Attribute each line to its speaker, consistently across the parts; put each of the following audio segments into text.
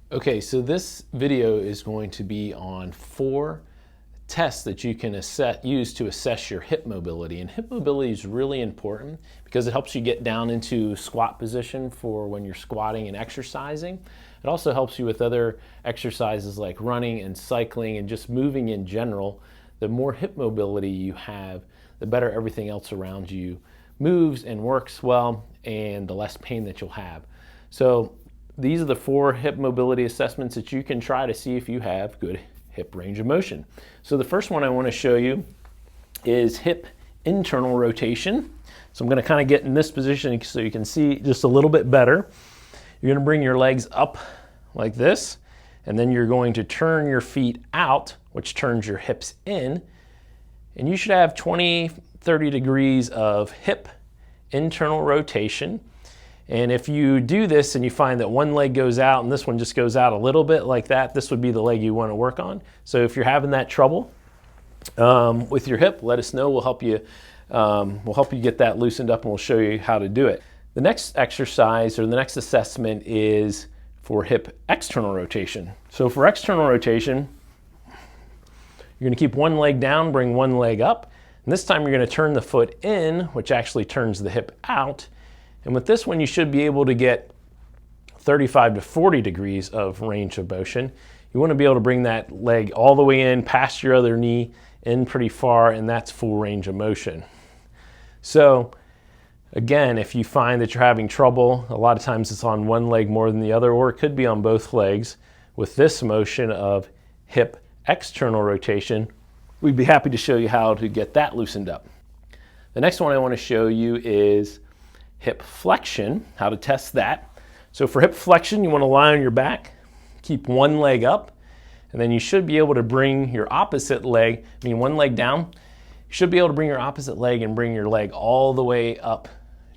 Speaker 1: Okay, so this video is going to be on 4 tests that you can use to assess your hip mobility. And hip mobility is really important because it helps you get down into squat position for when you're squatting and exercising. It also helps you with other exercises like running and cycling and just moving in general. The more hip mobility you have, the better everything else around you moves and works well, and the less pain that you'll have. So these are the 4 hip mobility assessments that you can try to see if you have good hip range of motion. So the first one I want to show you is hip internal rotation. So I'm going to kind of get in this position so you can see just a little bit better. You're going to bring your legs up like this, and then you're going to turn your feet out, which turns your hips in, and you should have 20-30 degrees of hip internal rotation. And if you do this and you find that one leg goes out and this one just goes out a little bit like that, this would be the leg you want to work on. So if you're having that trouble with your hip, let us know. We'll help you get that loosened up, and we'll show you how to do it. The next exercise, or the next assessment, is for hip external rotation. So for external rotation, you're going to keep one leg down, bring one leg up, and this time you're going to turn the foot in, which actually turns the hip out. And with this one, you should be able to get 35 to 40 degrees of range of motion. You want to be able to bring that leg all the way in past your other knee, in pretty far, and that's full range of motion. So again, if you find that you're having trouble, a lot of times it's on one leg more than the other, or it could be on both legs. With this motion of hip external rotation, we'd be happy to show you how to get that loosened up. The next one I want to show you is hip flexion, how to test that. So for hip flexion, you want to lie on your back, keep one leg up, and then you should be able to bring your opposite leg, one leg down, you should be able to bring your opposite leg and bring your leg all the way up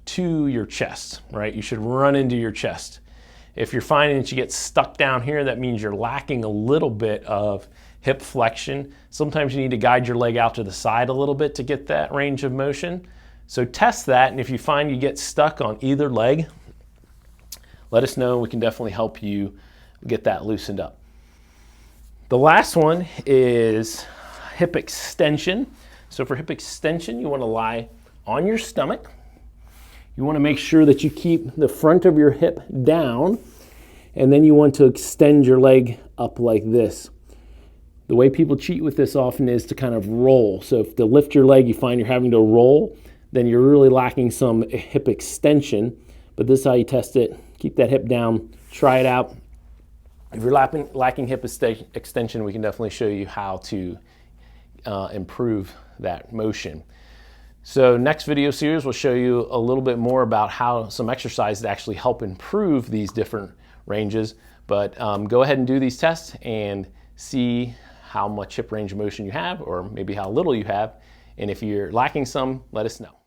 Speaker 1: to your chest, right? You should run into your chest. If you're finding that you get stuck down here, that means you're lacking a little bit of hip flexion. Sometimes you need to guide your leg out to the side a little bit to get that range of motion. So test that, and if you find you get stuck on either leg, let us know. We can definitely help you get that loosened up. The last one is hip extension. So for hip extension, you want to lie on your stomach. You want to make sure that you keep the front of your hip down, and then you want to extend your leg up like this. The way people cheat with this often is to kind of roll. So if to lift your leg, you find you're having to roll, then you're really lacking some hip extension. But this is how you test it. Keep that hip down, try it out. If you're lacking hip extension, we can definitely show you how to improve that motion. So next video series, we'll show you a little bit more about how some exercises actually help improve these different ranges. But go ahead and do these tests and see how much hip range of motion you have, or maybe how little you have. And if you're lacking some, let us know.